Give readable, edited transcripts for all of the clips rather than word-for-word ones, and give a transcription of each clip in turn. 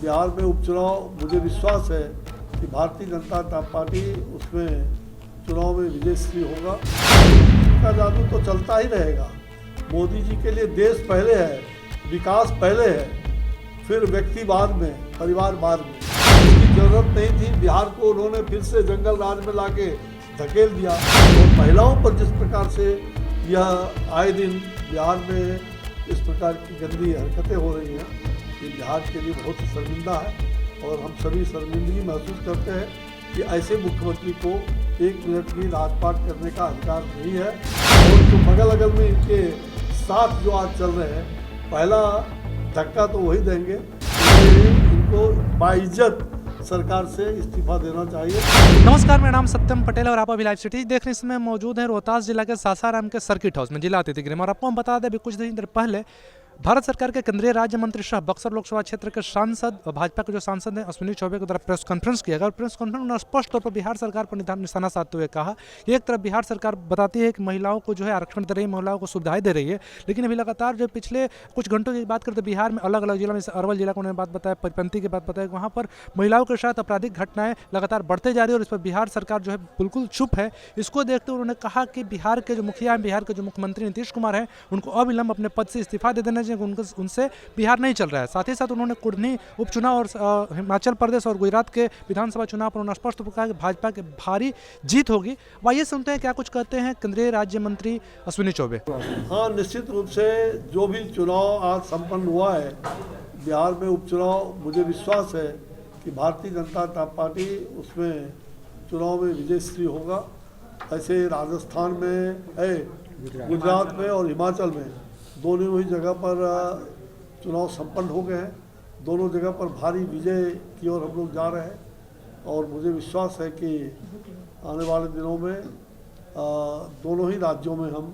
बिहार में उपचुनाव मुझे विश्वास है कि भारतीय जनता पार्टी उसमें चुनाव में विजयश्री होगा। का जादू तो चलता ही रहेगा। मोदी जी के लिए देश पहले है, विकास पहले है, फिर व्यक्ति बाद में, परिवार बाद में। इसकी जरूरत नहीं थी। बिहार को उन्होंने फिर से जंगल राज में लाके धकेल दिया और महिलाओं पर जिस प्रकार से यह आए दिन बिहार में इस प्रकार की गंदी हरकतें हो रही हैं, ये बिहार के लिए बहुत शर्मिंदा है और हम सभी शर्मिंदगी महसूस करते हैं कि ऐसे मुख्यमंत्री को एक मिनट भी राजपाट करने का अधिकार नहीं है। और जो बगल अगल में इनके साथ जो आज चल रहे हैं, पहला धक्का तो वही देंगे। इनको बाइज्जत सरकार से इस्तीफा देना चाहिए। नमस्कार, मेरा नाम सत्यम पटेल और आप अभी लाइव सिटी देख रहे हैं। इसमें मौजूद हैं रोहतास जिला के सासाराम के सर्किट हाउस में, जिला अतिथि गृह में। और आपको हम बता दें, अभी कुछ दिन पहले भारत सरकार के केंद्रीय राज्य मंत्री शाह बक्सर लोकसभा क्षेत्र के सांसद और भाजपा के जो सांसद हैं अश्विनी चौबे के द्वारा प्रेस कॉन्फ्रेंस किया गया। और प्रेस कॉन्फ्रेंस में स्पष्ट तौर पर बिहार सरकार पर निशाना साधते हुए कहा कि एक तरफ बिहार सरकार बताती है कि महिलाओं को जो है आरक्षण दे रही है, महिलाओं को सुविधाएं दे रही है, लेकिन अभी लगातार जो पिछले कुछ घंटों की बात करते बिहार में अलग अलग जिलों में, अरवल जिला को उन्होंने बात बताया, परिपंथी की बात बताया, वहाँ पर महिलाओं के साथ आपराधिक घटनाएं लगातार बढ़ते जा रही है और इस पर बिहार सरकार जो है बिल्कुल चुप है। इसको देखते हुए उन्होंने कहा कि बिहार के जो मुखिया हैं, बिहार के जो मुख्यमंत्री नीतीश कुमार हैं, उनको अविलंब अपने पद से इस्तीफा दे देना चाहिए। उनसे बिहार नहीं चल रहा है। साथ ही साथ उन्होंने कुर्नी उपचुनाव और हिमाचल प्रदेश और गुजरात के विधानसभा चुनाव पर उन्होंने स्पष्ट कहा कि भाजपा की भारी जीत होगी। आइए सुनते हैं क्या कुछ कहते हैं केंद्रीय राज्य मंत्री अश्विनी चौबे। हाँ, निश्चित रूप से जो भी चुनाव आज संपन्न हुआ है बिहार में उपचुनाव, मुझे विश्वास है कि भारतीय जनता पार्टी उसमें चुनाव में विजयश्री होगा। ऐसे राजस्थान में है, गुजरात में और हिमाचल में दोनों ही जगह पर चुनाव संपन्न हो गए हैं। दोनों जगह पर भारी विजय की ओर हम लोग जा रहे हैं और मुझे विश्वास है कि आने वाले दिनों में दोनों ही राज्यों में हम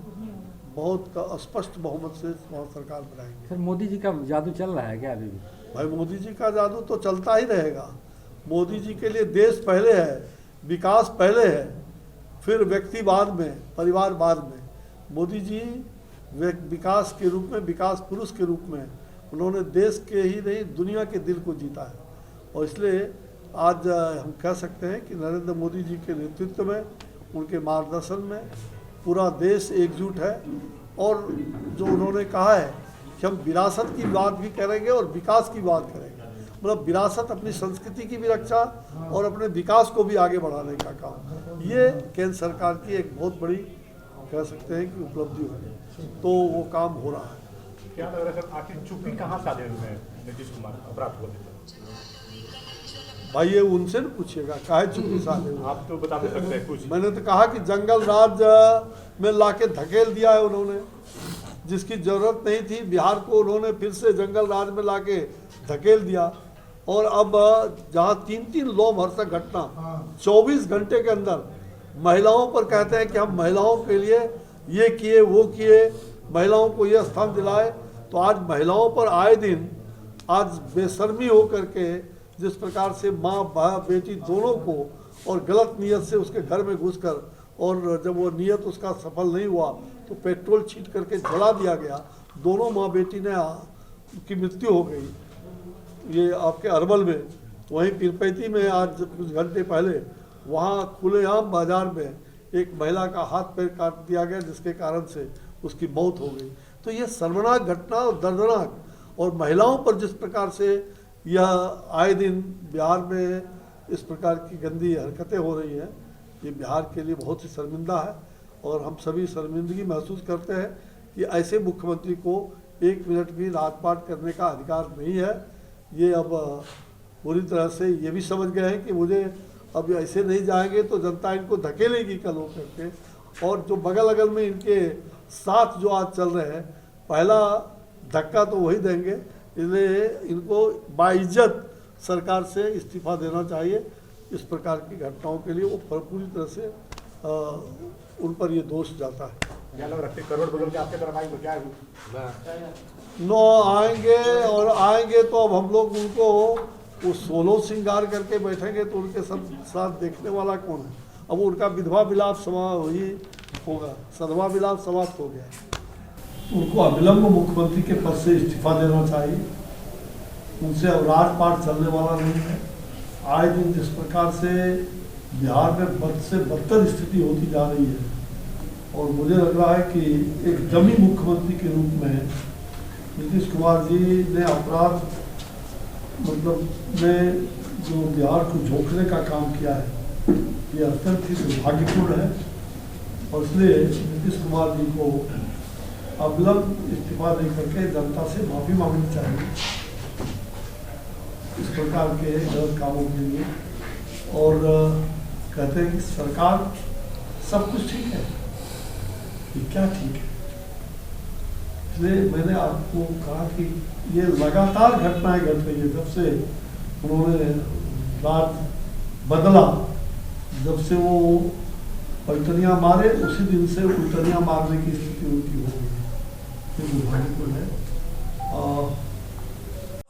बहुत स्पष्ट बहुमत से सरकार बनाएंगे। सर, मोदी जी का जादू चल रहा है क्या अभी भी? भाई, मोदी जी का जादू तो चलता ही रहेगा। मोदी जी के लिए देश पहले है, विकास पहले है, फिर व्यक्ति बाद में, परिवार बाद में। मोदी जी विकास के रूप में, विकास पुरुष के रूप में उन्होंने देश के ही नहीं दुनिया के दिल को जीता है। और इसलिए आज हम कह सकते हैं कि नरेंद्र मोदी जी के नेतृत्व में, उनके मार्गदर्शन में पूरा देश एकजुट है। और जो उन्होंने कहा है कि हम विरासत की बात भी करेंगे और विकास की बात करेंगे, मतलब विरासत अपनी संस्कृति की भी रक्षा और अपने विकास को भी आगे बढ़ाने का काम, ये केंद्र सरकार की एक बहुत बड़ी कह सकते हैं कि उपलब्धि होगी। तो वो काम हो रहा है। क्या लग रहा है सर, आखिर चुप्पी कहाँ साधे हुए हैं नीतीश कुमार अपराध को? भाई, ये उनसे न पूछिएगा, काहे चुप्पी साधे हुए। आप तो बता सकते हैं कुछ। मैंने तो कहा कि जंगल राज में लाके धकेल दिया है उन्होंने, जिसकी जरूरत नहीं थी। बिहार को उन्होंने फिर से जंगल राज में लाके धकेल दिया और अब जहाँ 3-3 लोग भरसक घटना 24 घंटे के अंदर महिलाओं पर कहते हैं कि हम महिलाओं के लिए ये किए, वो किए, महिलाओं को ये स्थान दिलाए। तो आज महिलाओं पर आए दिन आज बेशर्मी हो करके जिस प्रकार से माँ बेटी दोनों को और गलत नीयत से उसके घर में घुसकर, और जब वो नीयत उसका सफल नहीं हुआ तो पेट्रोल छींट करके जला दिया गया। दोनों माँ बेटी ने की मृत्यु हो गई। ये आपके अरवल में, वहीं पीरपैती में आज कुछ घंटे पहले वहाँ खुलेआम बाजार में एक महिला का हाथ पैर काट दिया गया, जिसके कारण से उसकी मौत हो गई। तो ये शर्मनाक घटना और दर्दनाक, और महिलाओं पर जिस प्रकार से यह आए दिन बिहार में इस प्रकार की गंदी हरकतें हो रही हैं, ये बिहार के लिए बहुत ही शर्मिंदा है। और हम सभी शर्मिंदगी महसूस करते हैं कि ऐसे मुख्यमंत्री को एक मिनट भी राजपाट करने का अधिकार नहीं है। ये अब पूरी तरह से ये भी समझ गए हैं कि मुझे अब ऐसे नहीं जाएंगे तो जनता इनको धकेलेगी कल हो करके। और जो बगल अगल में इनके साथ जो आज चल रहे हैं, पहला धक्का तो वही देंगे। इसलिए इनको बाइज्जत सरकार से इस्तीफा देना चाहिए। इस प्रकार की घटनाओं के लिए वो पूरी तरह से उन पर ये दोष जाता है। करोड़ बदल के आपके तरफ आएंगे क्या? नो आएंगे, और आएंगे तो अब हम लोग उनको वो सोलो श्रृंगार करके बैठेंगे तो उनके सब साथ देखने वाला कौन है? अब उनका विधवा विलाप ही होगा, सदवा विलाप समाप्त हो गया। उनको अविलंब मुख्यमंत्री के पद से इस्तीफा देना चाहिए। उनसे अब राजपाट चलने वाला नहीं है। आए दिन जिस प्रकार से बिहार में बद से बदतर स्थिति होती जा रही है, और मुझे लग रहा है कि एक डमी मुख्यमंत्री के रूप में नीतीश कुमार जी ने अपराध में जो बिहार को झोंकने का काम किया है, ये अत्यंत ही दुर्भाग्यपूर्ण है। और इसलिए नीतीश कुमार जी को अविलंब इस्तीफा दे करके जनता से माफी मांगनी चाहिए इस प्रकार के गलत कामों के लिए। और कहते हैं कि सरकार सब कुछ ठीक है, ये क्या ठीक है? इसलिए मैंने आपको कहा कि ये लगातार घटनाएं घट रही है। जब से उन्होंने राज बदला, जब से वो पलटनियाँ मारे, उसी दिन से उल्टनियाँ मारने की स्थिति उनकी हो गई। ये दुर्भाग्यपूर्ण है।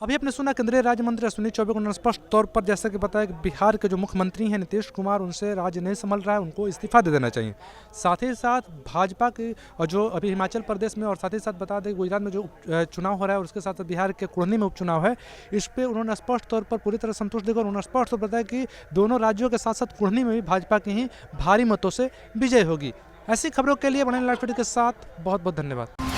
अभी आपने सुना केंद्रीय राज्य मंत्री अश्विनी चौबे को स्पष्ट तौर पर जैसा कि बताया कि बिहार के जो मुख्यमंत्री हैं नीतीश कुमार, उनसे राज्य नहीं संभल रहा है, उनको इस्तीफा दे देना चाहिए। साथ ही साथ भाजपा के जो अभी हिमाचल प्रदेश में और साथ ही साथ बता दें गुजरात में जो चुनाव हो रहा है और उसके साथ साथ बिहार के कुढ़नी में उपचुनाव है, इस पर उन्होंने स्पष्ट तौर पर पूरी तरह संतुष्ट देकर उन्होंने स्पष्ट तौर पर बताया कि दोनों राज्यों के साथ साथ कुढ़नी में भी भाजपा की ही भारी मतों से विजय होगी। ऐसी खबरों के लिए बने लाइव वीडियो के साथ बहुत बहुत धन्यवाद।